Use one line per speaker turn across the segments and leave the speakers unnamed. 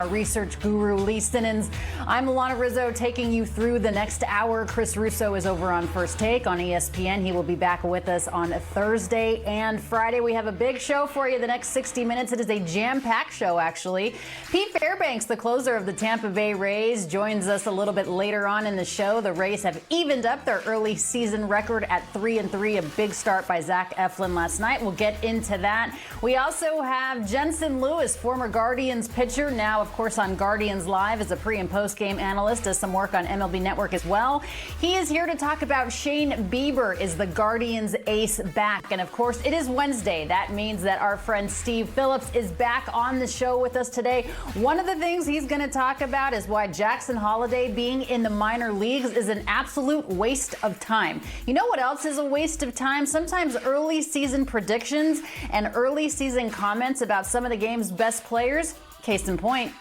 Our research guru Lee Sinnons. I'm Alana Rizzo taking you through the next hour. Chris Russo is over on First Take on ESPN. He will be back with us on Thursday and Friday. We have a big show for you the next 60 minutes. It is a jam-packed show, actually. Pete Fairbanks, the closer of the Tampa Bay Rays, joins us a little bit later on in the show. The Rays have evened up their early season record at 3-3, a big start by Zach Eflin last night. We'll get into that. We also have Jensen Lewis, former Guardians pitcher, now of course on Guardians Live as a pre- and post-game analyst, does some work on MLB Network as well. He is here to talk about Shane Bieber. Is the Guardians ace back? And of course, it is Wednesday. That means that our friend Steve Phillips is back on the show with us today. One of the things he's going to talk about is why Jackson Holliday being in the minor leagues is an absolute waste of time. You know what else is a waste of time? Sometimes early season predictions and early season comments about some of the game's best players. Case in point.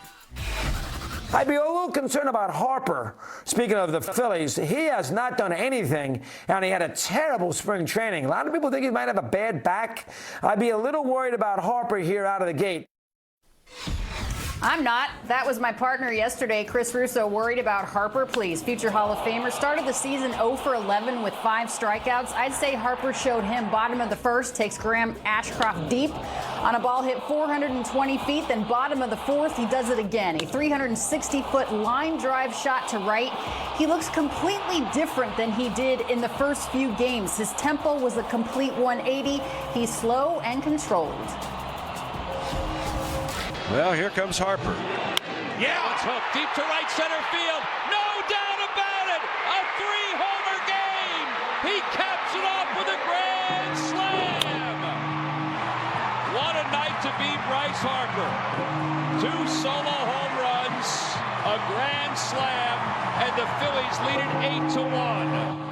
I'd be a little concerned about Harper. Speaking of the Phillies, he has not done anything, and he had a terrible spring training. A lot of people think he might have a bad back. I'd be a little worried about Harper here out of the gate.
I'm not. That was my partner yesterday, Chris Russo, worried about Harper. Please, future Hall of Famer. Started the season 0 for 11 with 5 strikeouts. I'd say Harper showed him bottom of the first, takes Graham Ashcroft deep on a ball hit 420 feet. Then bottom of the fourth, he does it again. A 360-foot line drive shot to right. He looks completely different than he did in the first few games. His tempo was a complete 180. He's slow and controlled.
Well, here comes Harper.
Yeah, it's hooked deep to right center field. No doubt about it. A 3-homer game. He caps it off with a grand slam. What a night to be Bryce Harper. 2 solo home runs, a grand slam, and the Phillies lead it 8-1.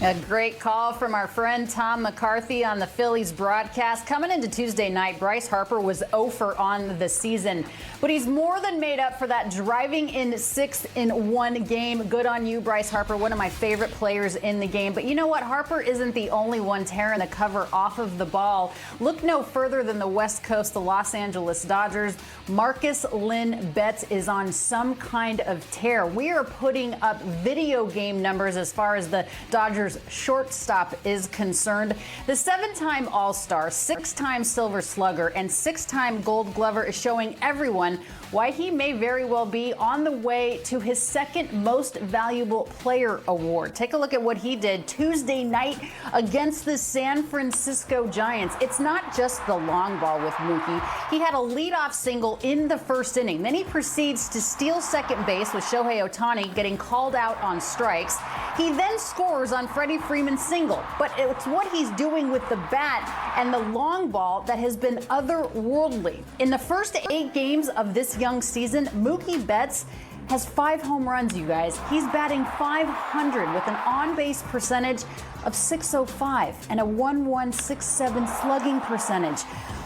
A great call from our friend Tom McCarthy on the Phillies broadcast. Coming into Tuesday night, Bryce Harper was 0 for on the season, but he's more than made up for that driving in 6 in 1 game. Good on you, Bryce Harper, one of my favorite players in the game. But you know what? Harper isn't the only one tearing the cover off of the ball. Look no further than the West Coast, the Los Angeles Dodgers. Marcus Lynn Betts is on some kind of tear. We are putting up video game numbers as far as the Dodgers shortstop is concerned. The 7-time All-Star, 6-time Silver Slugger, and 6-time Gold Glover is showing everyone why he may very well be on the way to his 2nd most valuable player award. Take a look at what he did Tuesday night against the San Francisco Giants. It's not just the long ball with Mookie. He had a leadoff single in the first inning. Then he proceeds to steal second base with Shohei Ohtani getting called out on strikes. He then scores on Freddie Freeman's single. But it's what he's doing with the bat and the long ball that has been otherworldly. In the first 8 games of this young season, Mookie Betts has 5 home runs, you guys. He's batting .500 with an on-base percentage of .605 and a 1.167 slugging percentage.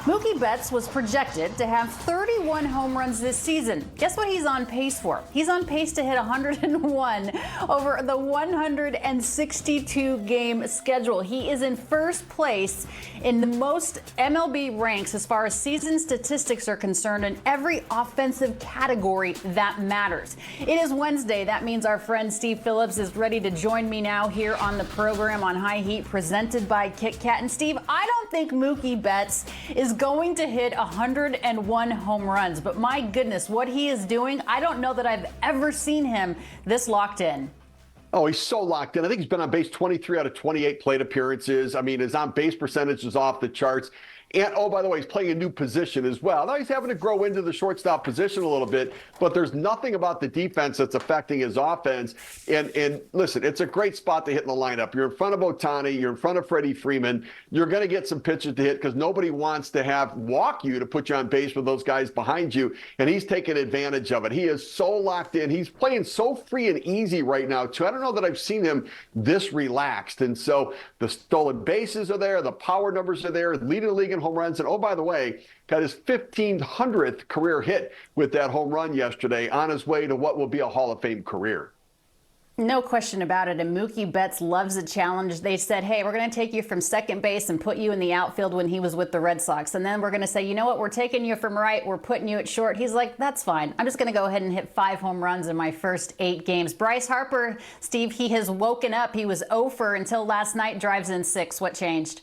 Mookie Betts was projected to have 31 home runs this season. Guess what he's on pace for? He's on pace to hit 101 over the 162-game schedule. He is in first place in the most MLB ranks as far as season statistics are concerned in every offensive category that matters. It is Wednesday. That means our friend Steve Phillips is ready to join me now here on the program on High Heat presented by Kit Kat. And Steve, I don't think Mookie Betts is going to hit 101 home runs, but my goodness, what he is doing, I don't know that I've ever seen him this locked in.
Oh, he's so locked in. I think he's been on base 23 out of 28 plate appearances. I mean, his on-base percentage is off the charts. And, oh, by the way, he's playing a new position as well. Now he's having to grow into the shortstop position a little bit, but there's nothing about the defense that's affecting his offense. And listen, it's a great spot to hit in the lineup. You're in front of Ohtani. You're in front of Freddie Freeman. You're going to get some pitches to hit because nobody wants to walk you to put you on base with those guys behind you. And he's taking advantage of it. He is so locked in. He's playing so free and easy right now, too. I don't know that I've seen him this relaxed. And so the stolen bases are there. The power numbers are there. Leading the league in home runs. And oh, by the way, got his 1,500th career hit with that home run yesterday on his way to what will be a Hall of Fame career.
No question about it. And Mookie Betts loves a challenge. They said, hey, we're going to take you from second base and put you in the outfield when he was with the Red Sox. And then we're going to say, you know what? We're taking you from right. We're putting you at short. He's like, that's fine. I'm just going to go ahead and hit 5 home runs in my first 8 games. Bryce Harper, Steve, he has woken up. He was 0 for until last night, drives in 6. What changed?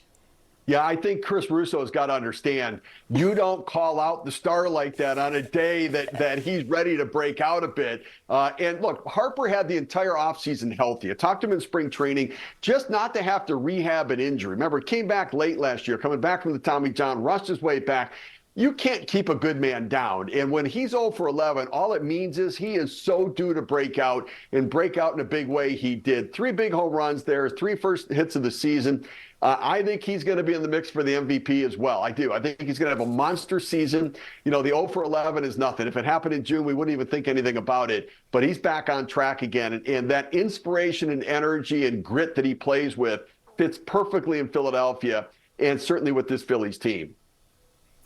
Yeah, I think Chris Russo's got to understand, you don't call out the star like that on a day that he's ready to break out a bit. And look, Harper had the entire offseason healthy. I talked to him in spring training, just not to have to rehab an injury. Remember, he came back late last year, coming back from the Tommy John, rushed his way back. You can't keep a good man down. And when he's 0 for 11, all it means is he is so due to break out and break out in a big way. He did 3 big home runs there, 3 first hits of the season. I think he's going to be in the mix for the MVP as well. I do. I think he's going to have a monster season. You know, the 0 for 11 is nothing. If it happened in June, we wouldn't even think anything about it. But he's back on track again. And that inspiration and energy and grit that he plays with fits perfectly in Philadelphia and certainly with this Phillies team.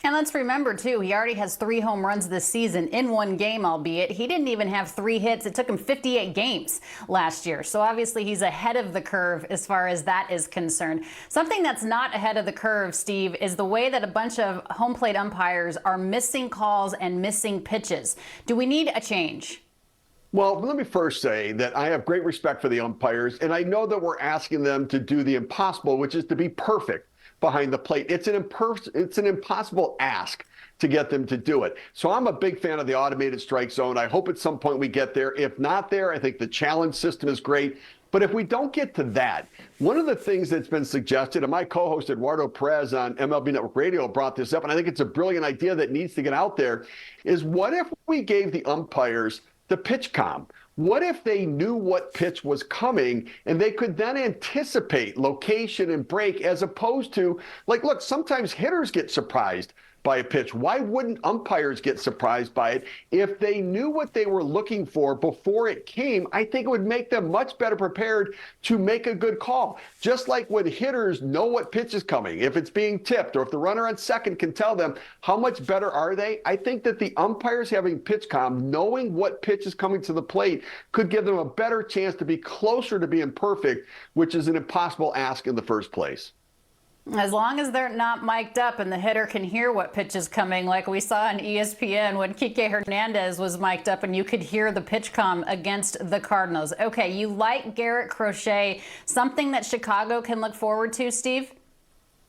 And let's remember, too, he already has 3 home runs this season in 1 game, albeit. He didn't even have 3 hits. It took him 58 games last year. So obviously he's ahead of the curve as far as that is concerned. Something that's not ahead of the curve, Steve, is the way that a bunch of home plate umpires are missing calls and missing pitches. Do we need a change?
Well, let me first say that I have great respect for the umpires, and I know that we're asking them to do the impossible, which is to be perfect behind the plate. It's an impossible ask to get them to do it. So I'm a big fan of the automated strike zone. I hope at some point we get there. If not there, I think the challenge system is great. But if we don't get to that, one of the things that's been suggested, and my co-host Eduardo Perez on MLB Network Radio brought this up, and I think it's a brilliant idea that needs to get out there, is what if we gave the umpires the pitch comm? What if they knew what pitch was coming and they could then anticipate location and break, as opposed to, like, look, sometimes hitters get surprised by a pitch. Why wouldn't umpires get surprised by it? If they knew what they were looking for before it came, I think it would make them much better prepared to make a good call. Just like when hitters know what pitch is coming, if it's being tipped, or if the runner on second can tell them, how much better are they? I think that the umpires having pitch comm, knowing what pitch is coming to the plate, could give them a better chance to be closer to being perfect, which is an impossible ask in the first place.
As long as they're not mic'd up and the hitter can hear what pitch is coming, like we saw on ESPN when Kike Hernandez was mic'd up and you could hear the pitch comm against the Cardinals. Okay, you like Garrett Crochet, something that Chicago can look forward to, Steve?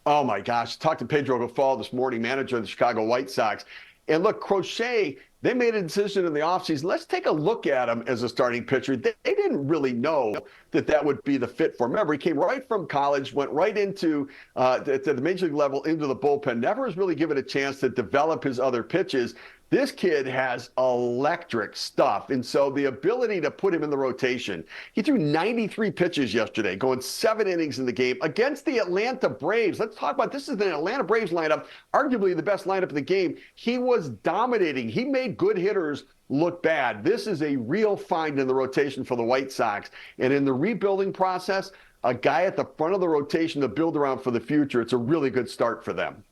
Oh my gosh, talked to Pedro Gafal this morning, manager of the Chicago White Sox. And look, Crochet, they made a decision in the offseason. Let's take a look at him as a starting pitcher. They didn't really know that would be the fit for him. Remember, he came right from college, went right into at the major league level into the bullpen, never was really given a chance to develop his other pitches. This kid has electric stuff. And so the ability to put him in the rotation, he threw 93 pitches yesterday, going 7 innings in the game against the Atlanta Braves. Let's talk about this. Is the Atlanta Braves lineup, arguably the best lineup in the game. He was dominating. He made good hitters look bad. This is a real find in the rotation for the White Sox. And in the rebuilding process, a guy at the front of the rotation to build around for the future, it's a really good start for them.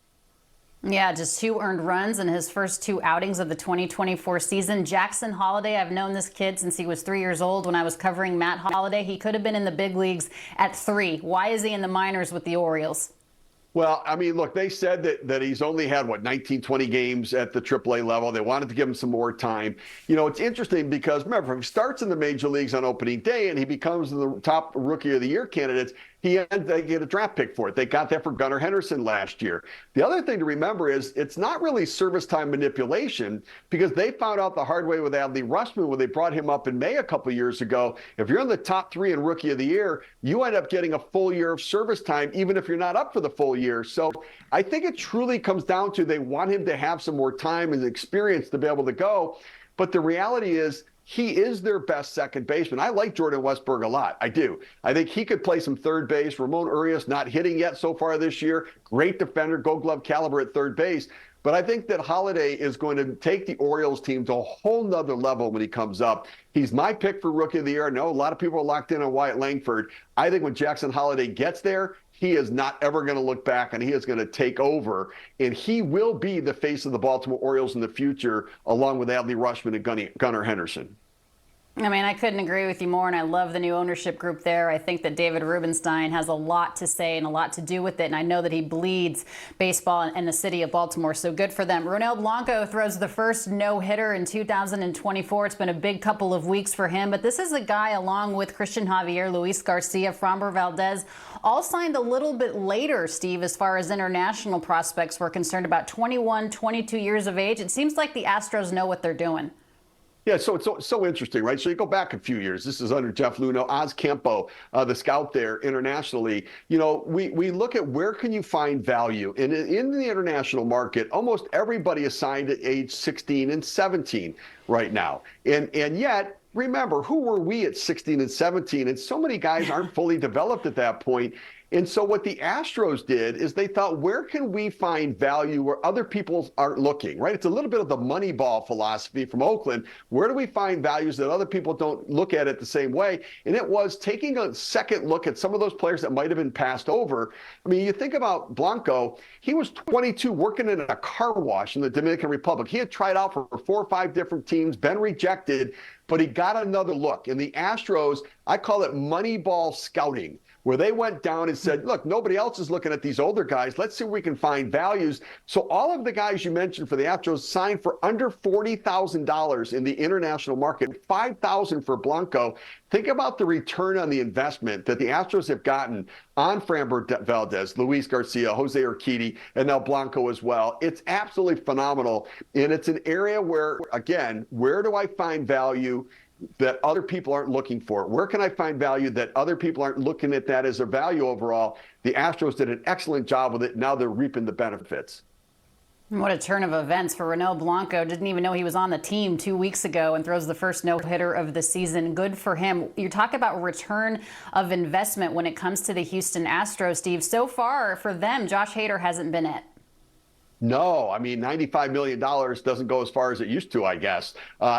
Yeah, just 2 earned runs in his first 2 outings of the 2024 season. Jackson Holliday, I've known this kid since he was 3 years old when I was covering Matt Holliday. He could have been in the big leagues at 3. Why is he in the minors with the Orioles?
Well, I mean, look, they said that he's only had, 19, 20 games at the AAA level. They wanted to give him some more time. You know, it's interesting because, remember, if he starts in the major leagues on opening day and he becomes the top Rookie of the Year candidates, they get a draft pick for it. They got that for Gunnar Henderson last year. The other thing to remember is it's not really service time manipulation, because they found out the hard way with Adley Rutschman when they brought him up in May a couple of years ago. If you're in the top 3 in Rookie of the Year, you end up getting a full year of service time, even if you're not up for the full year. So I think it truly comes down to they want him to have some more time and experience to be able to go. But the reality is, he is their best second baseman. I like Jordan Westburg a lot. I do. I think he could play some third base. Ramon Urias not hitting yet so far this year. Great defender, Gold Glove caliber at third base. But I think that Holliday is going to take the Orioles team to a whole nother level when he comes up. He's my pick for Rookie of the Year. I know a lot of people are locked in on Wyatt Langford. I think when Jackson Holliday gets there, he is not ever going to look back, and he is going to take over. And he will be the face of the Baltimore Orioles in the future, along with Adley Rutschman and Gunnar Henderson.
I mean, I couldn't agree with you more, and I love the new ownership group there. I think that David Rubenstein has a lot to say and a lot to do with it, and I know that he bleeds baseball in the city of Baltimore, so good for them. Ronel Blanco throws the first no-hitter in 2024. It's been a big couple of weeks for him, but this is a guy, along with Christian Javier, Luis Garcia, Framber Valdez, all signed a little bit later, Steve, as far as international prospects were concerned, about 21, 22 years of age. It seems like the Astros know what they're doing.
Yeah, so it's so interesting, right? So you go back a few years. This is under Jeff Luhnow, Oz Campo, the scout there internationally. You know, we look at where can you find value. And in the international market, almost everybody is signed at age 16 and 17 right now. And yet, remember, who were we at 16 and 17? And so many guys aren't fully developed at that point. And so what the Astros did is they thought, where can we find value where other people aren't looking, right? It's a little bit of the Moneyball philosophy from Oakland. Where do we find values that other people don't look at it the same way? And it was taking a second look at some of those players that might have been passed over. I mean, you think about Blanco, he was 22 working in a car wash in the Dominican Republic. He had tried out for 4 or 5 different teams, been rejected, but he got another look. And the Astros, I call it Moneyball scouting, where they went down and said, look, nobody else is looking at these older guys. Let's see if we can find values. So all of the guys you mentioned for the Astros signed for under $40,000 in the international market, $5,000 for Blanco. Think about the return on the investment that the Astros have gotten on Framber Valdez, Luis Garcia, Jose Urquidy, and now Blanco as well. It's absolutely phenomenal. And it's an area where, again, where do I find value that other people aren't looking for? Where can I find value that other people aren't looking at that as a value overall? The Astros did an excellent job with it. Now they're reaping the benefits.
What a turn of events for Ronel Blanco. Didn't even know he was on the team 2 weeks ago and throws the first no-hitter of the season. Good for him. You talk about return of investment when it comes to the Houston Astros, Steve. So far for them, Josh Hader hasn't been it.
No, I mean, $95 million doesn't go as far as it used to, I guess.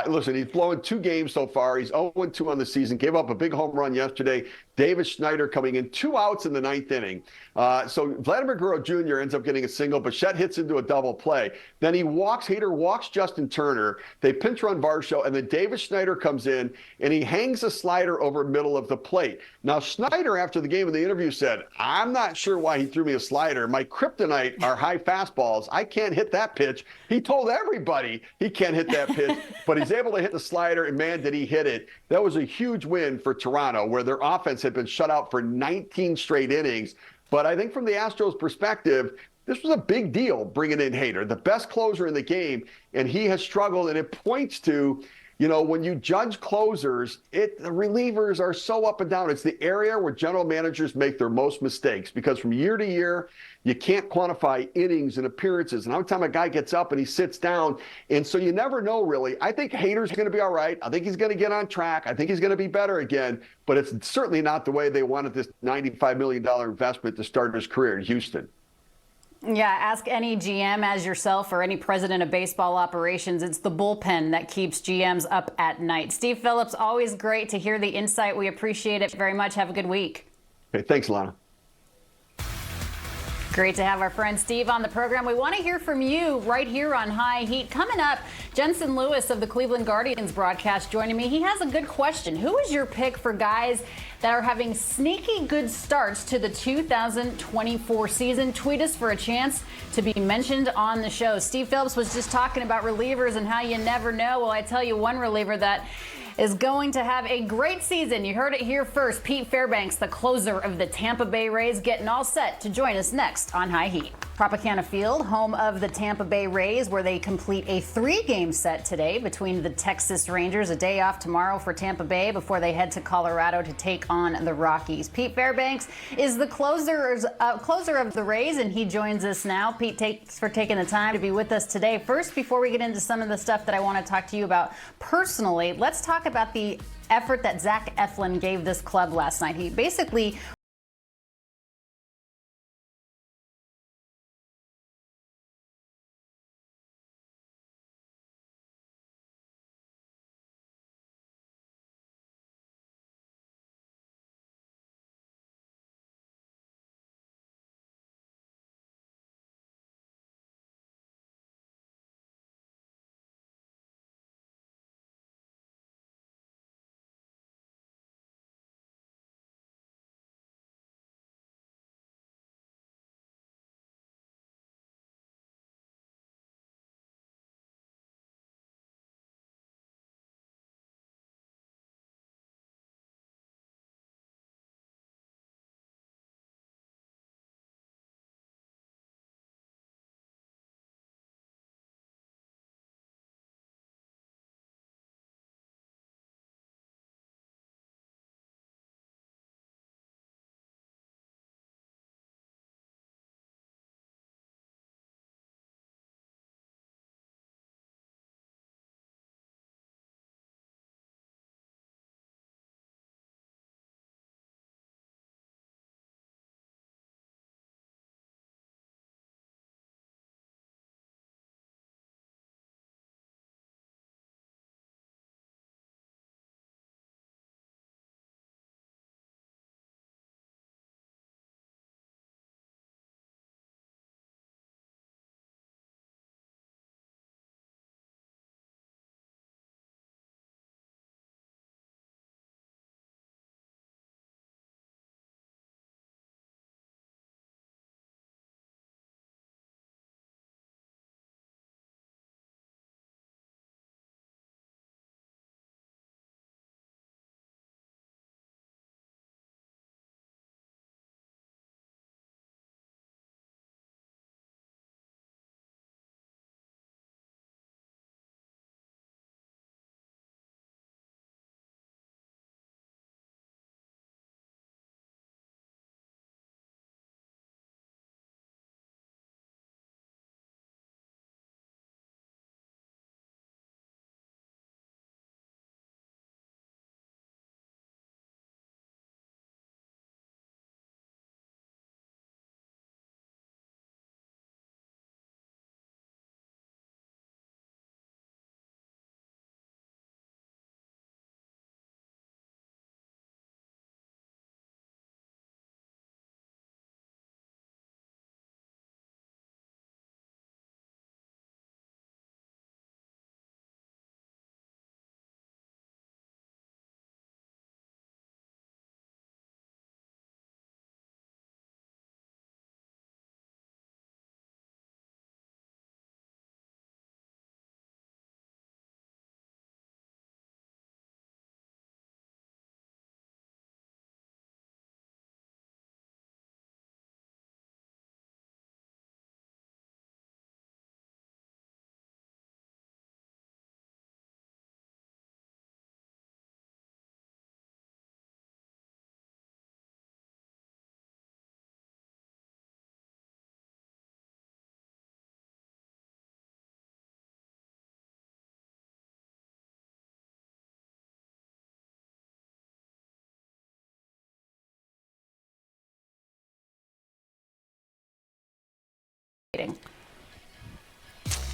Listen, he's blown 2 games so far. He's 0-2 on the season. Gave up a big home run yesterday. Davis Schneider coming in 2 outs in the 9th inning. So Vladimir Guerrero Jr. ends up getting a single. Bichette hits into a double play. Then Hader walks Justin Turner. They pinch run Varsho, and then Davis Schneider comes in, and he hangs a slider over middle of the plate. Now, Schneider, after the game in the interview, said, I'm not sure why he threw me a slider. My kryptonite are high fastballs. I can't hit that pitch. He told everybody he can't hit that pitch, but he's able to hit the slider, and man, did he hit it. That was a huge win for Toronto, where their offense had been shut out for 19 straight innings. But I think from the Astros' perspective, this was a big deal bringing in Hader, the best closer in the game, and he has struggled, and it points to, you know, when you judge closers, the relievers are so up and down. It's the area where general managers make their most mistakes, because from year to year, you can't quantify innings and appearances. And every time a guy gets up and he sits down, and so you never know, really. I think Hader's going to be all right. I think he's going to get on track. I think he's going to be better again. But it's certainly not the way they wanted this $95 million investment to start his career in Houston.
Yeah, ask any GM as yourself or any president of baseball operations. It's the bullpen that keeps GMs up at night. Steve Phillips, always great to hear the insight. We appreciate it very much. Have a good week.
Okay, thanks, Lana.
Great to have our friend Steve on the program. We want to hear from you right here on High Heat. Coming up, Jensen Lewis of the Cleveland Guardians broadcast joining me. He has a good question. Who is your pick for guys that are having sneaky good starts to the 2024 season? Tweet us for a chance to be mentioned on the show. Steve Phillips was just talking about relievers and how you never know. Well, I tell you one reliever that is going to have a great season. You heard it here first. Pete Fairbanks, the closer of the Tampa Bay Rays, getting all set to join us next on High Heat. Tropicana Field, home of the Tampa Bay Rays, where they complete a 3-game set today between the Texas Rangers. A day off tomorrow for Tampa Bay before they head to Colorado to take on the Rockies. Pete Fairbanks is the closer of the Rays, and he joins us now. Pete, thanks for taking the time to be with us today. First, before we get into some of the stuff that I want to talk to you about personally, let's talk about the effort that Zach Eflin gave this club last night. He basically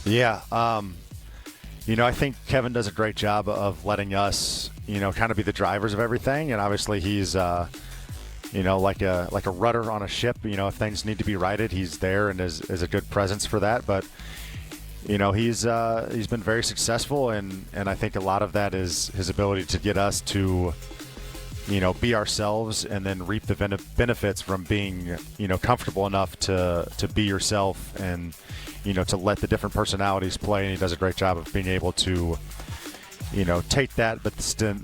Yeah. I think Kevin does a great job of letting us, kind of be the drivers of everything. And obviously he's, like a rudder on a ship. If things need to be righted, he's there and is a good presence for that. But, he's been very successful. And I think a lot of that is his ability to get us to, be ourselves and then reap the benefits from being, comfortable enough to be yourself and, to let the different personalities play. And he does a great job of being able to, take that, but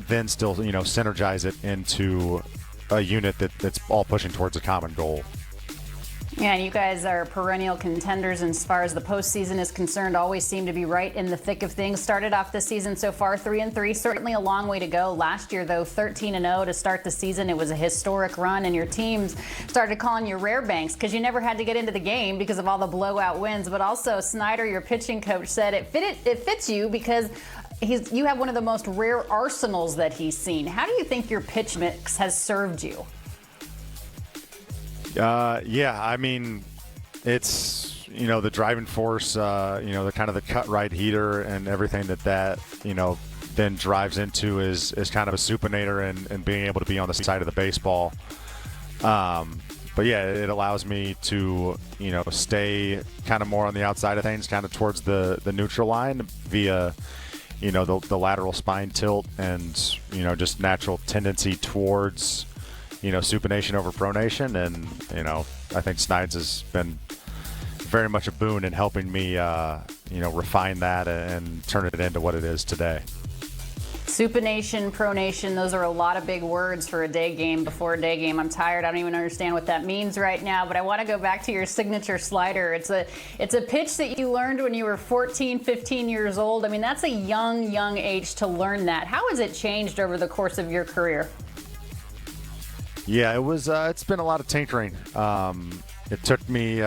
then still, synergize it into a unit that's all pushing towards a common goal.
Yeah, you guys are perennial contenders as far as the postseason is concerned. Always seem to be right in the thick of things. Started off this season so far 3-3. Certainly a long way to go. Last year, though, 13-0 to start the season. It was a historic run, and your teams started calling you Rare Banks because you never had to get into the game because of all the blowout wins. But also, Snyder, your pitching coach, said it fits you because you have one of the most rare arsenals that he's seen. How do you think your pitch mix has served you?
Yeah, I mean, it's, the driving force, the kind of the cut right heater and everything that, then drives into is kind of a supinator and being able to be on the side of the baseball. But yeah, it allows me to, stay kind of more on the outside of things, kind of towards the neutral line via, the lateral spine tilt and, just natural tendency towards, supination over pronation. And, I think Snides has been very much a boon in helping me, refine that and turn it into what it is today.
Supination, pronation, those are a lot of big words for a day game before a day game. I'm tired. I don't even understand what that means right now, but I want to go back to your signature slider. It's a pitch that you learned when you were 14, 15 years old. I mean, that's a young age to learn that. How has it changed over the course of your career?
Yeah, it's been a lot of tinkering. It took me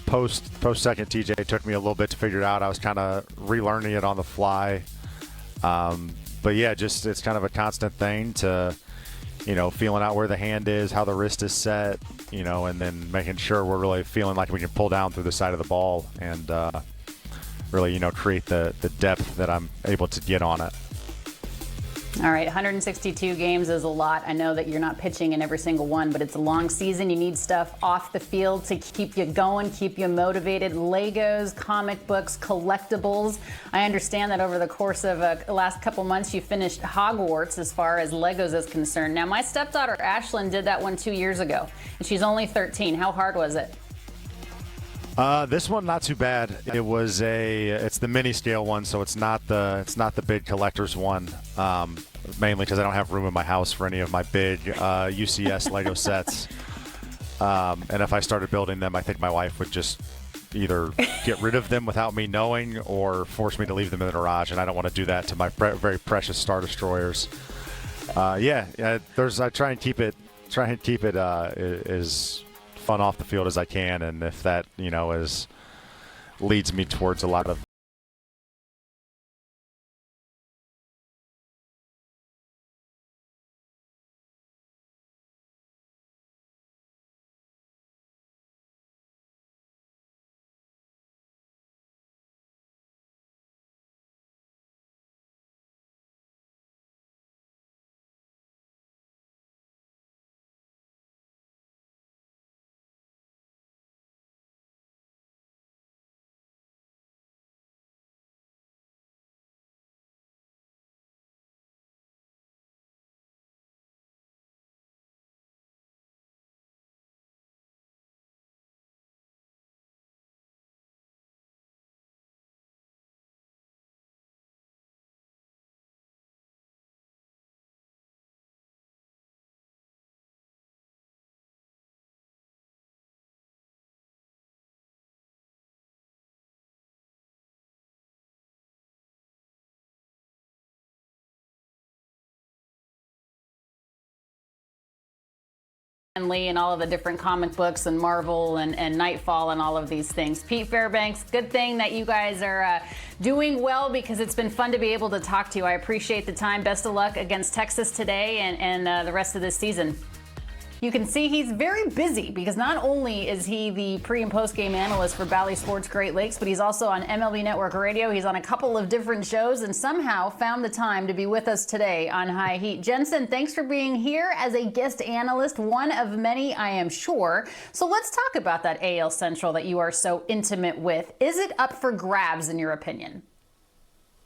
post second TJ, it took me a little bit to figure it out. I was kind of relearning it on the fly. But yeah, it's kind of a constant thing to, feeling out where the hand is, how the wrist is set, and then making sure we're really feeling like we can pull down through the side of the ball and really, create the depth that I'm able to get on it.
All right, 162 games is a lot. I know that you're not pitching in every single one, but it's a long season. You need stuff off the field to keep you going, keep you motivated. Legos, comic books, collectibles. I understand that over the course of the last couple months, you finished Hogwarts as far as Legos is concerned. Now, my stepdaughter, Ashlyn, did that one 2 years ago, and she's only 13. How hard was it?
This one not too bad. It's the mini scale one, so it's not the big collector's one. Mainly because I don't have room in my house for any of my big UCS Lego sets. And if I started building them, I think my wife would just either get rid of them without me knowing or force me to leave them in the garage, and I don't want to do that to my very precious Star Destroyers. I try and keep it as fun off the field as I can, and if that leads me towards a lot of
Lee and all of the different comic books and Marvel and Nightfall and all of these things. Pete Fairbanks, good thing that you guys are doing well because it's been fun to be able to talk to you. I appreciate the time. Best of luck against Texas today and the rest of this season. You can see he's very busy because not only is he the pre- and post-game analyst for Bally Sports Great Lakes, but he's also on MLB Network Radio. He's on a couple of different shows and somehow found the time to be with us today on High Heat. Jensen, thanks for being here as a guest analyst, one of many, I am sure. So let's talk about that AL Central that you are so intimate with. Is it up for grabs in your opinion?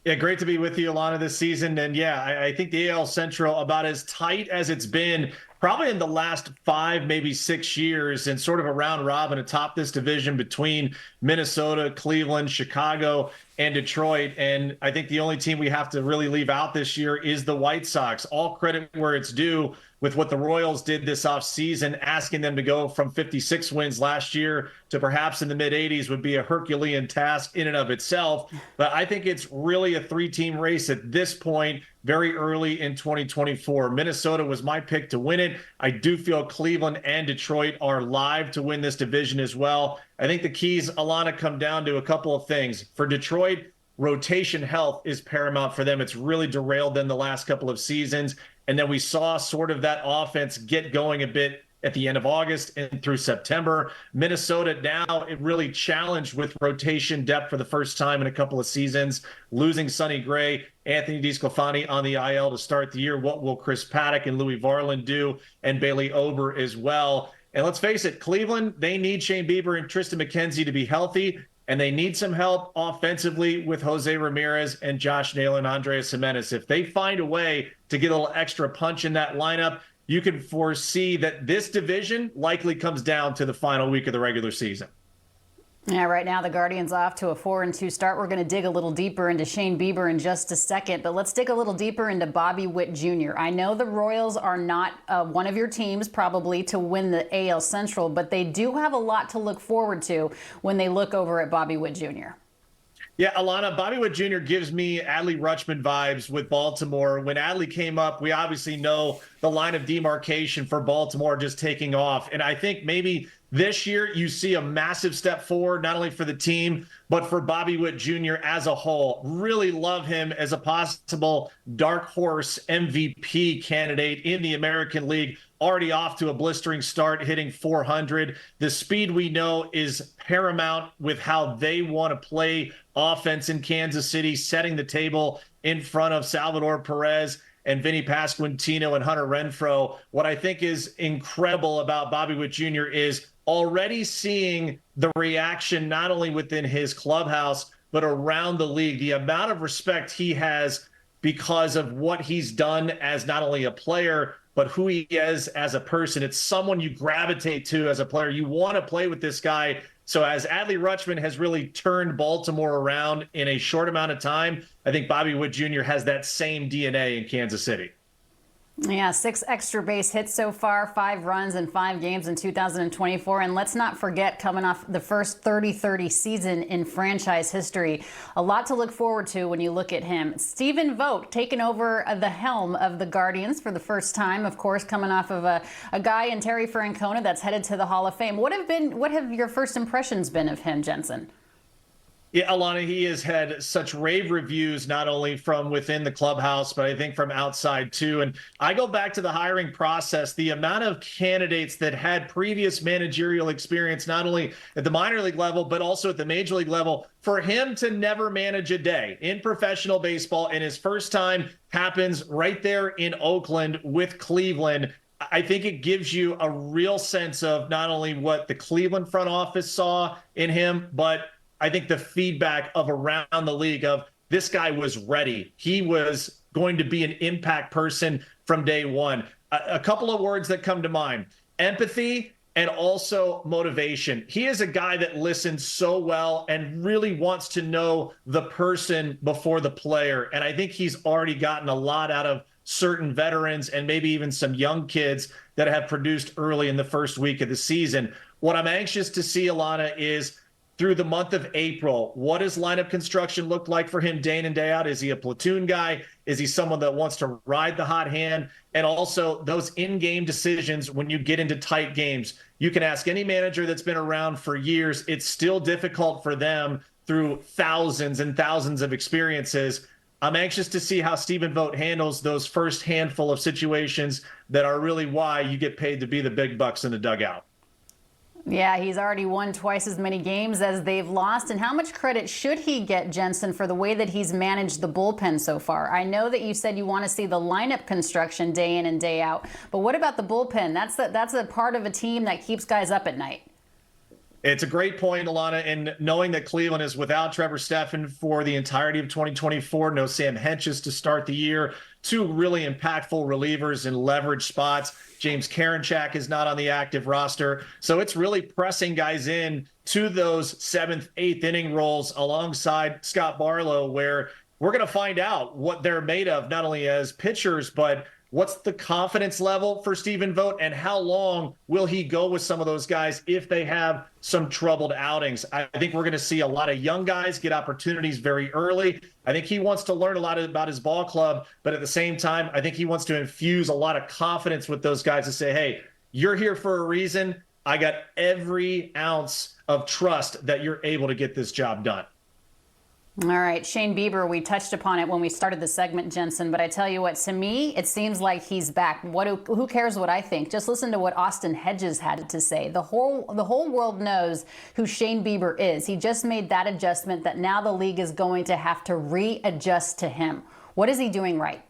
Yeah, great to be with you, Alana, this season. And yeah, I think the AL Central about as tight as it's been probably in the last 5, maybe 6 years, and sort of a round robin atop this division between Minnesota, Cleveland, Chicago, and Detroit. And I think the only team we have to really leave out this year is the White Sox. All credit where it's due with what the Royals did this offseason, asking them to go from 56 wins last year to perhaps in the mid-80s would be a Herculean task in and of itself. But I think it's really a 3-team race at this point, very early in 2024. Minnesota was my pick to win it. I do feel Cleveland and Detroit are live to win this division as well. I think the keys, Alana, come down to a couple of things. For Detroit, rotation health is paramount for them. It's really derailed them the last couple of seasons. And then we saw sort of that offense get going a bit at the end of August and through September. Minnesota now it really challenged with rotation depth for the first time in a couple of seasons, losing Sonny Gray, Anthony DeSclafani on the IL to start the year. What will Chris Paddock and Louis Varland do, and Bailey Ober as well? And let's face it, Cleveland, they need Shane Bieber and Tristan McKenzie to be healthy. And they need some help offensively with Jose Ramirez and Josh Naylor and Andres Gimenez. If they find a way to get a little extra punch in that lineup, you can foresee that this division likely comes down to the final week of the regular season.
Yeah, right now the Guardians off to a 4-2 start. We're going to dig a little deeper into Shane Bieber in just a second, but let's dig a little deeper into Bobby Witt Jr. I know the Royals are not one of your teams probably to win the AL Central, but they do have a lot to look forward to when they look over at Bobby Witt Jr.
Yeah, Alana, Bobby Witt Jr. gives me Adley Rutschman vibes with Baltimore. When Adley came up, we obviously know the line of demarcation for Baltimore just taking off. And I think maybe this year you see a massive step forward, not only for the team, but for Bobby Witt Jr. as a whole. Really love him as a possible dark horse MVP candidate in the American League. Already off to a blistering start, hitting 400. The speed we know is paramount with how they want to play offense in Kansas City, setting the table in front of Salvador Perez and Vinny Pasquantino and Hunter Renfroe. What I think is incredible about Bobby Witt Jr. is already seeing the reaction not only within his clubhouse, but around the league. The amount of respect he has because of what he's done as not only a player, but who he is as a person. It's someone you gravitate to as a player. You want to play with this guy. So as Adley Rutschman has really turned Baltimore around in a short amount of time, I think Bobby Witt Jr. has that same DNA in Kansas City.
Yeah, 6 extra base hits so far, 5 runs in 5 games in 2024. And let's not forget, coming off the first 30-30 season in franchise history, a lot to look forward to when you look at him. Stephen Vogt taking over the helm of the Guardians for the first time, of course, coming off of a guy in Terry Francona that's headed to the Hall of Fame. What have your first impressions been of him, Jensen?
Yeah, Alana, he has had such rave reviews, not only from within the clubhouse, but I think from outside too. And I go back to the hiring process, the amount of candidates that had previous managerial experience, not only at the minor league level, but also at the major league level, for him to never manage a day in professional baseball. And his first time happens right there in Oakland with Cleveland. I think it gives you a real sense of not only what the Cleveland front office saw in him, but I think the feedback of around the league of this guy was ready. He was going to be an impact person from day one. A couple of words that come to mind: empathy and also motivation. He is a guy that listens so well and really wants to know the person before the player. And I think he's already gotten a lot out of certain veterans and maybe even some young kids that have produced early in the first week of the season. What I'm anxious to see, Alana, is through the month of April, what does lineup construction look like for him day in and day out? Is he a platoon guy? Is he someone that wants to ride the hot hand? And also those in-game decisions when you get into tight games. You can ask any manager that's been around for years. It's still difficult for them through thousands and thousands of experiences. I'm anxious to see how Stephen Vogt handles those first handful of situations that are really why you get paid to be the big bucks in the dugout.
Yeah, he's already won twice as many games as they've lost. And how much credit should he get, Jensen, for the way that he's managed the bullpen so far? I know that you said you want to see the lineup construction day in and day out, but what about the bullpen? That's a part of a team that keeps guys up at night.
It's a great point, Alana, and knowing that Cleveland is without Trevor Stephan for the entirety of 2024, no Sam Hentges to start the year, two really impactful relievers in leverage spots. James Karinchak is not on the active roster. So it's really pressing guys in to those 7th, 8th inning roles alongside Scott Barlow, where we're going to find out what they're made of, not only as pitchers, but what's the confidence level for Stephen Vogt, and how long will he go with some of those guys if they have some troubled outings? I think we're going to see a lot of young guys get opportunities very early. I think he wants to learn a lot about his ball club, but at the same time, I think he wants to infuse a lot of confidence with those guys to say, hey, you're here for a reason. I got every ounce of trust that you're able to get this job done.
All right, Shane Bieber, we touched upon it when we started the segment, Jensen, but I tell you what, to me, it seems like he's back. Who cares what I think? Just listen to what Austin Hedges had to say. The whole world knows who Shane Bieber is. He just made that adjustment that now the league is going to have to readjust to him. What is he doing right?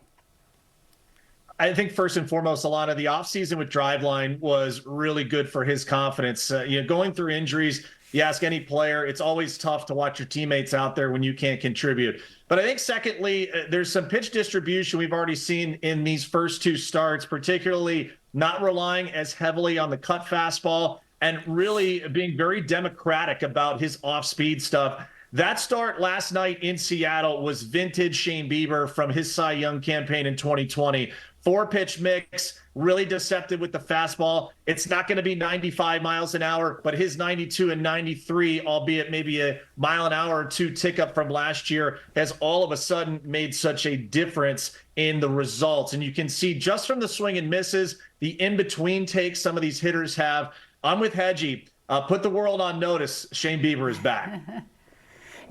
I think first and foremost, Alana, the offseason with Driveline was really good for his confidence. Going through injuries, you ask any player, it's always tough to watch your teammates out there when you can't contribute. But I think secondly, there's some pitch distribution we've already seen in these first two starts, particularly not relying as heavily on the cut fastball and really being very democratic about his off-speed stuff. That start last night in Seattle was vintage Shane Bieber from his Cy Young campaign in 2020. 4-pitch mix, really deceptive with the fastball. It's not going to be 95 miles an hour, but his 92 and 93, albeit maybe a mile an hour or two tick up from last year, has all of a sudden made such a difference in the results. And you can see just from the swing and misses, the in-between takes some of these hitters have. I'm with Hedgie. Put the world on notice. Shane Bieber is back.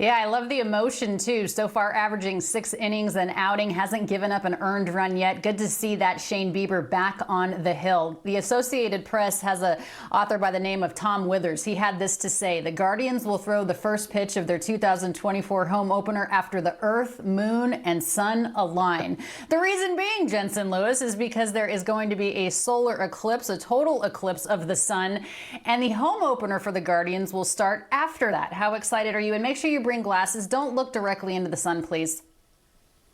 Yeah, I love the emotion, too. So far, averaging 6 innings an outing, hasn't given up an earned run yet. Good to see that Shane Bieber back on the hill. The Associated Press has an author by the name of Tom Withers. He had this to say: the Guardians will throw the first pitch of their 2024 home opener after the Earth, Moon, and Sun align. The reason being, Jensen Lewis, is because there is going to be a solar eclipse, a total eclipse of the sun, and the home opener for the Guardians will start after that. How excited are you? And make sure you bring glasses. Don't look directly into the sun, please.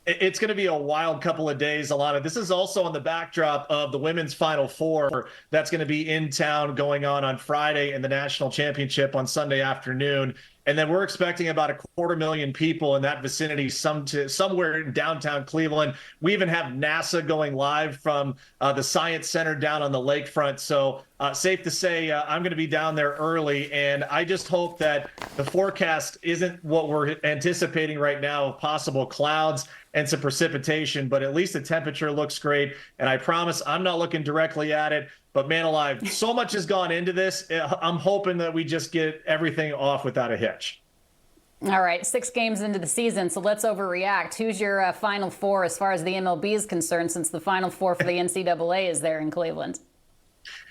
It's going to be a wild couple of days, Alana. This is also on the backdrop of the women's Final Four that's going to be in town going on Friday, and the national championship on Sunday afternoon. And then we're expecting about 250,000 people in that vicinity, somewhere in downtown Cleveland. We even have NASA going live from the Science Center down on the lakefront. So safe to say I'm going to be down there early. And I just hope that the forecast isn't what we're anticipating right now of possible clouds and some precipitation, but at least the temperature looks great. And I promise I'm not looking directly at it. But man alive, so much has gone into this. I'm hoping that we just get everything off without a hitch.
All right, 6 games into the season, so let's overreact. Who's your Final Four as far as the MLB is concerned, since the Final Four for the NCAA is there in Cleveland?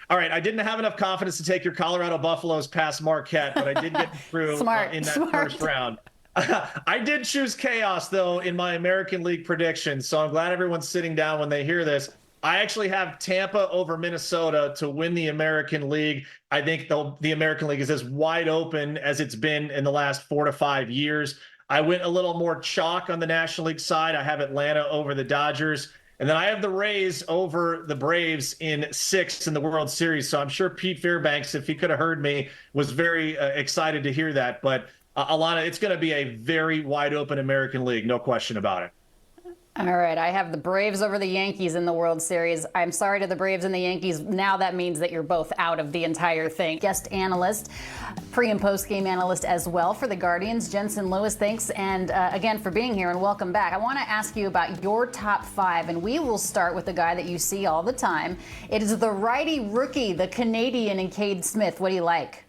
All right, I didn't have enough confidence to take your Colorado Buffaloes past Marquette, but I did get through in that first round. I did choose chaos, though, in my American League predictions, so I'm glad everyone's sitting down when they hear this. I actually have Tampa over Minnesota to win the American League. I think the American League is as wide open as it's been in the last 4 to 5 years. I went a little more chalk on the National League side. I have Atlanta over the Dodgers. And then I have the Rays over the Braves in 6 in the World Series. So I'm sure Pete Fairbanks, if he could have heard me, was very excited to hear that. But Alana, it's going to be a very wide open American League, no question about it.
All right, I have the Braves over the Yankees in the World Series. I'm sorry to the Braves and the Yankees. Now that means that you're both out of the entire thing. Guest analyst, pre- and post-game analyst as well for the Guardians, Jensen Lewis. Thanks, and again, for being here, and welcome back. I want to ask you about your top 5, and we will start with the guy that you see all the time. It is the righty rookie, the Canadian, and Cade Smith. What do you like?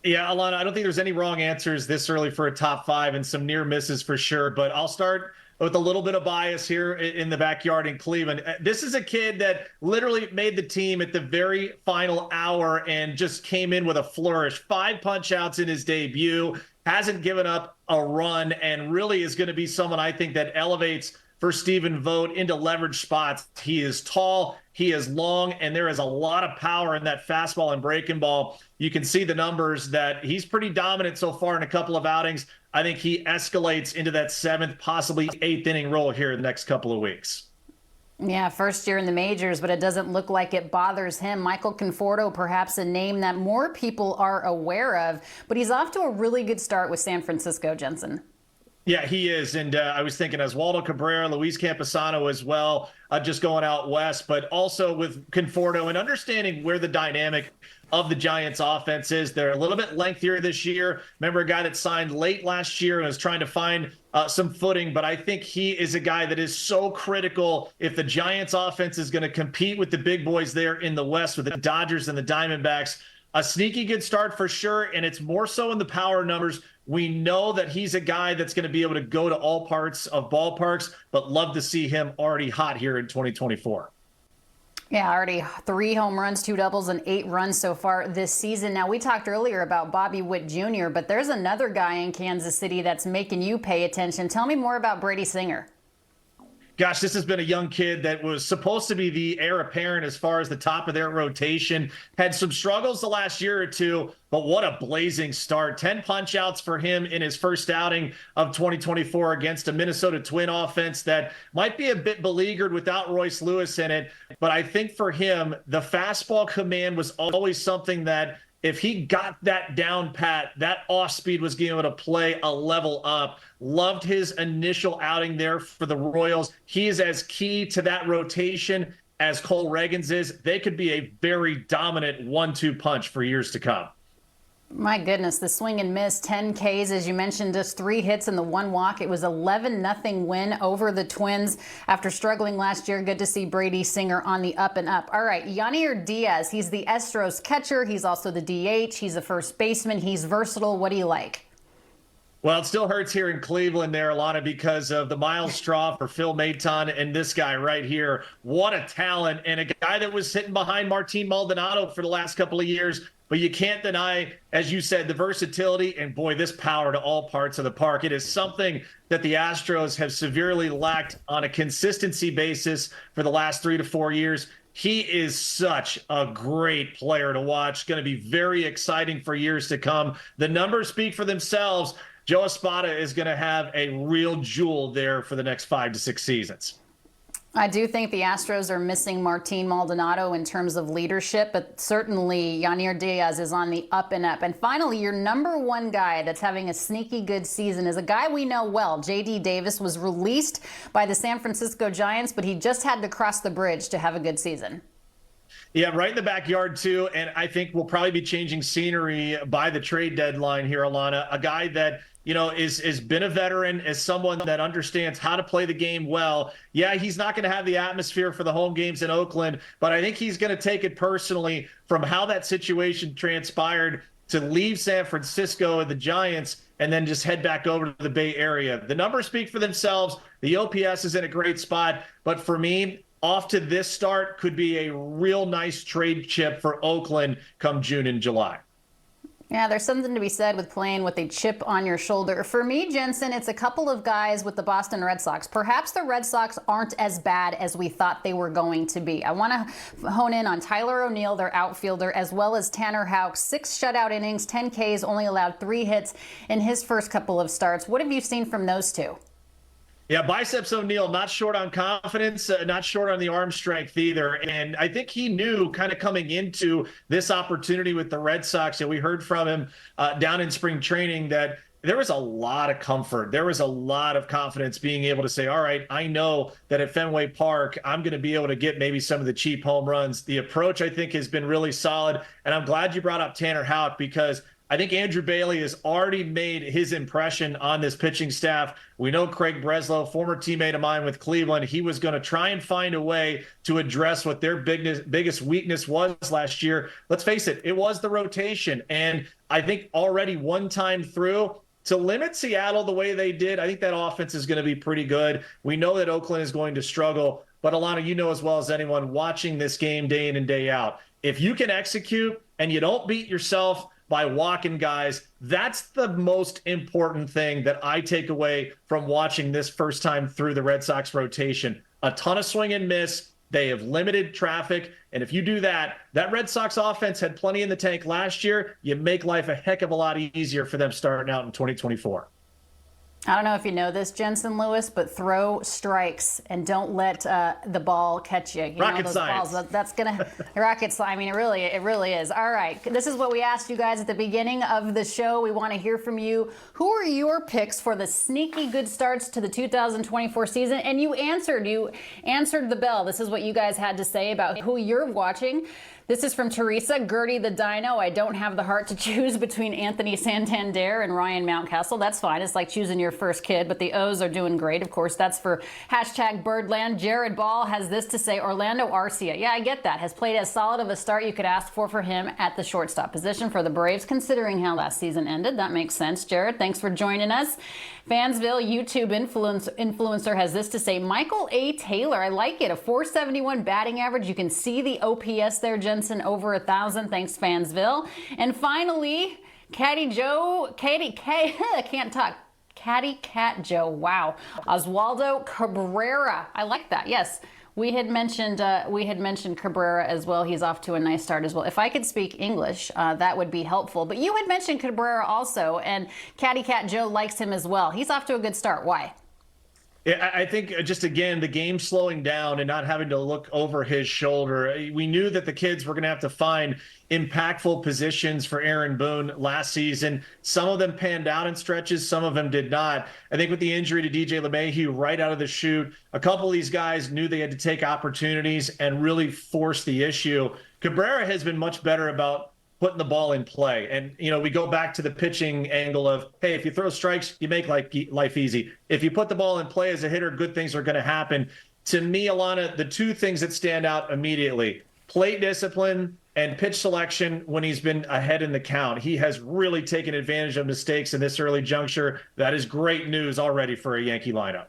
Yeah, Alana, I don't think there's any wrong answers this early for a top 5, and some near misses for sure, but I'll start with a little bit of bias here in the backyard in Cleveland. This is a kid that literally made the team at the very final hour and just came in with a flourish. 5 punch outs in his debut, hasn't given up a run, and really is going to be someone I think that elevates for Stephen Vogt into leverage spots. He is tall, he is long, and there is a lot of power in that fastball and breaking ball. You can see the numbers that he's pretty dominant so far in a couple of outings. I think he escalates into that 7th, possibly 8th inning role here in the next couple of weeks.
Yeah, first year in the majors, but it doesn't look like it bothers him. Michael Conforto, perhaps a name that more people are aware of, but he's off to a really good start with San Francisco, Jensen.
Yeah, he is. And I was thinking Oswaldo Cabrera, Luis Camposano as well, just going out west, but also with Conforto and understanding where the dynamic of the Giants offense is. They're a little bit lengthier this year. Remember a guy that signed late last year and was trying to find some footing, but I think he is a guy that is so critical if the Giants offense is going to compete with the big boys there in the West with the Dodgers and the Diamondbacks. A sneaky good start for sure, and it's more so in the power numbers. We know that he's a guy that's going to be able to go to all parts of ballparks, but love to see him already hot here in 2024.
Yeah, already 3 home runs, 2 doubles, and 8 runs so far this season. Now, we talked earlier about Bobby Witt Jr., but there's another guy in Kansas City that's making you pay attention. Tell me more about Brady Singer.
Gosh, this has been a young kid that was supposed to be the heir apparent as far as the top of their rotation. Had some struggles the last year or two, but what a blazing start. 10 punch outs for him in his first outing of 2024 against a Minnesota Twin offense that might be a bit beleaguered without Royce Lewis in it. But I think for him, the fastball command was always something that if he got that down pat, that off speed was being able to play a level up. Loved his initial outing there for the Royals. He is as key to that rotation as Cole Reagans is. They could be a very dominant 1-2 punch for years to come.
My goodness, the swing and miss, 10 Ks, as you mentioned, just 3 hits and the 1 walk. It was 11-0 win over the Twins after struggling last year. Good to see Brady Singer on the up and up. All right, Yannier Diaz, he's the Astros catcher. He's also the DH. He's a first baseman. He's versatile. What do you like?
Well, it still hurts here in Cleveland there, Alana, because of the Miles Straw for Phil Maton and this guy right here. What a talent, and a guy that was sitting behind Martin Maldonado for the last couple of years. But you can't deny, as you said, the versatility and, boy, this power to all parts of the park. It is something that the Astros have severely lacked on a consistency basis for the last 3 to 4 years. He is such a great player to watch. Going to be very exciting for years to come. The numbers speak for themselves. Joe Espada is going to have a real jewel there for the next 5 to 6 seasons.
I do think the Astros are missing Martin Maldonado in terms of leadership, but certainly Yannier Diaz is on the up and up. And finally, your number 1 guy that's having a sneaky good season is a guy we know well. J.D. Davis was released by the San Francisco Giants, but he just had to cross the bridge to have a good season.
Yeah, right in the backyard, too. And I think we'll probably be changing scenery by the trade deadline here, Alana. A guy that, you know, is been a veteran, is someone that understands how to play the game well. Yeah, he's not going to have the atmosphere for the home games in Oakland, but I think he's going to take it personally from how that situation transpired to leave San Francisco and the Giants and then just head back over to the Bay Area. The numbers speak for themselves. The OPS is in a great spot, but for me, off to this start could be a real nice trade chip for Oakland come June and July.
Yeah, there's something to be said with playing with a chip on your shoulder. For me, Jensen, it's a couple of guys with the Boston Red Sox. Perhaps the Red Sox aren't as bad as we thought they were going to be. I want to hone in on Tyler O'Neill, their outfielder, as well as Tanner Houck. 6 shutout innings, 10 Ks, only allowed 3 hits in his first couple of starts. What have you seen from those two?
Yeah, Biceps O'Neill, not short on confidence, not short on the arm strength either. And I think he knew kind of coming into this opportunity with the Red Sox, and we heard from him down in spring training that there was a lot of comfort. There was a lot of confidence being able to say, all right, I know that at Fenway Park, I'm going to be able to get maybe some of the cheap home runs. The approach, I think, has been really solid. And I'm glad you brought up Tanner Houck because I think Andrew Bailey has already made his impression on this pitching staff. We know Craig Breslow, former teammate of mine with Cleveland, he was going to try and find a way to address what their biggest weakness was last year. Let's face it, it was the rotation. And I think already one time through, to limit Seattle the way they did, I think that offense is going to be pretty good. We know that Oakland is going to struggle, but Alana, you know as well as anyone watching this game day in and day out, if you can execute and you don't beat yourself by walking guys, that's the most important thing that I take away from watching this first time through the Red Sox rotation. A ton of swing and miss. They have limited traffic. And if you do that, that Red Sox offense had plenty in the tank last year. You make life a heck of a lot easier for them starting out in 2024.
I don't know if you know this, Jensen Lewis, but throw strikes and don't let the ball catch you.
Rocket
know, those
science.
Balls, that's gonna rocket science. I mean, it really is. All right, this is what we asked you guys at the beginning of the show. We want to hear from you. Who are your picks for the sneaky good starts to the 2024 season? And you answered the bell. This is what you guys had to say about who you're watching. This is from Teresa, Gertie the Dino. I don't have the heart to choose between Anthony Santander and Ryan Mountcastle. That's fine. It's like choosing your first kid, but the O's are doing great. Of course, that's for #Birdland. Jared Ball has this to say. Orlando Arcia. Yeah, I get that. Has played as solid of a start you could ask for him at the shortstop position for the Braves, considering how last season ended. That makes sense. Jared, thanks for joining us. Fansville YouTube influencer has this to say. Michael A. Taylor. I like it. A .471 batting average. You can see the OPS there, Jensen, over 1,000. Thanks, Fansville. And finally, Caddy Cat Joe. Wow. Oswaldo Cabrera. I like that. Yes. We had mentioned Cabrera as well. He's off to a nice start as well. If I could speak English, that would be helpful. But you had mentioned Cabrera also, and Caddy Cat Joe likes him as well. He's off to a good start. Why?
Yeah, I think just, again, the game slowing down and not having to look over his shoulder. We knew that the kids were going to have to find impactful positions for Aaron Boone last season. Some of them panned out in stretches. Some of them did not. I think with the injury to DJ LeMahieu right out of the chute, a couple of these guys knew they had to take opportunities and really force the issue. Cabrera has been much better about putting the ball in play. And, we go back to the pitching angle of, hey, if you throw strikes, you make life easy. If you put the ball in play as a hitter, good things are going to happen. To me, Alana, the two things that stand out immediately, plate discipline and pitch selection when he's been ahead in the count. He has really taken advantage of mistakes in this early juncture. That is great news already for a Yankee lineup.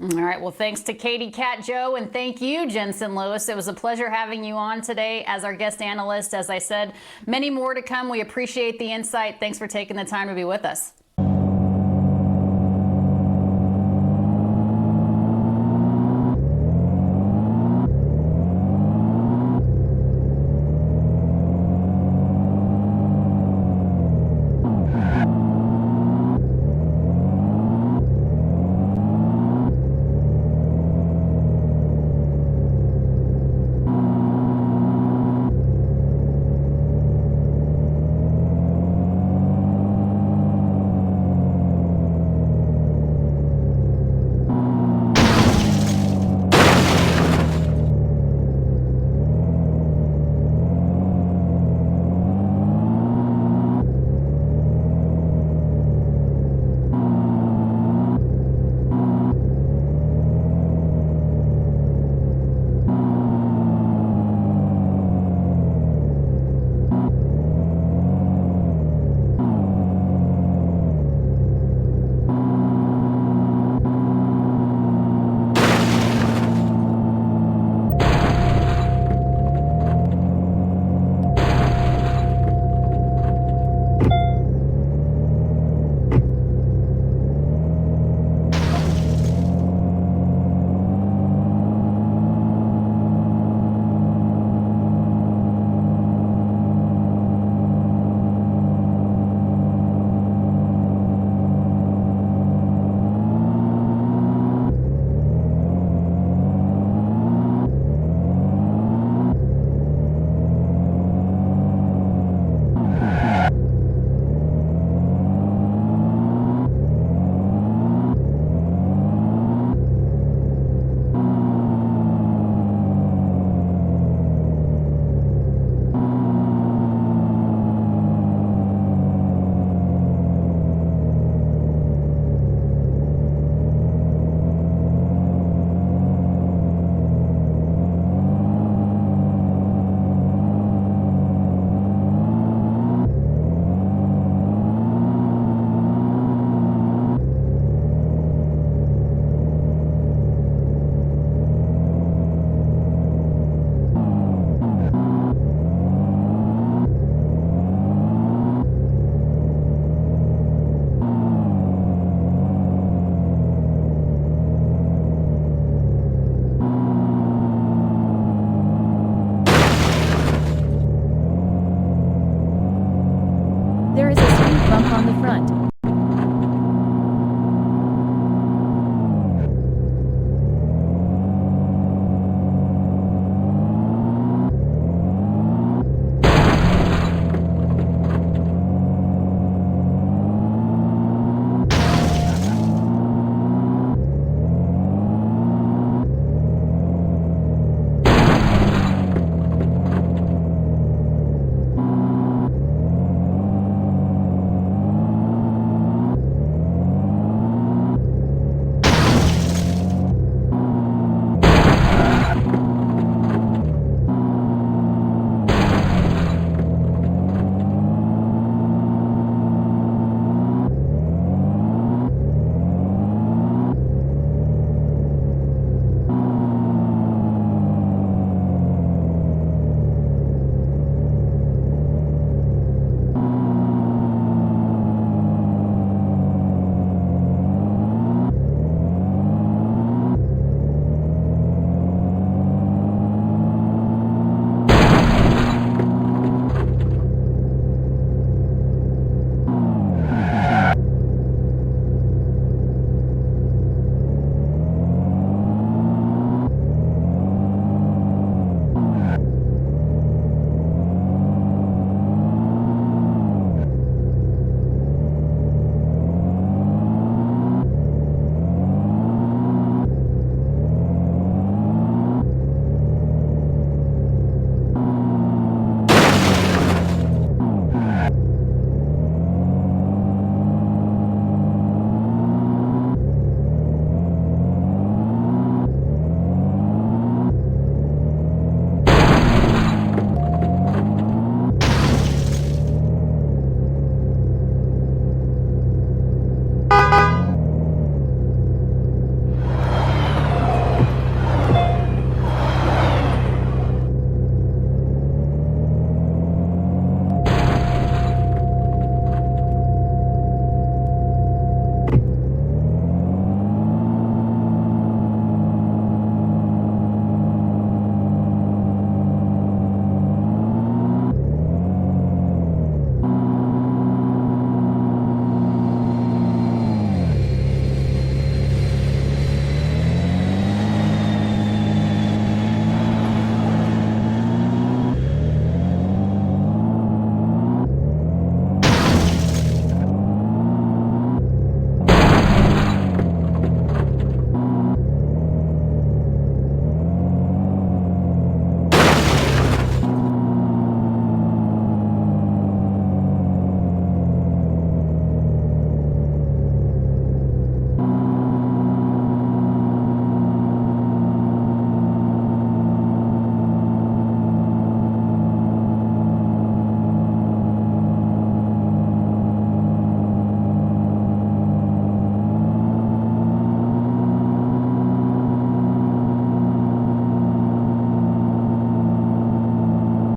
All right. Well, thanks to Katie Cat Joe, and thank you, Jensen Lewis. It was a pleasure having you on today as our guest analyst. As I said, many more to come. We appreciate the insight. Thanks for taking the time to be with us.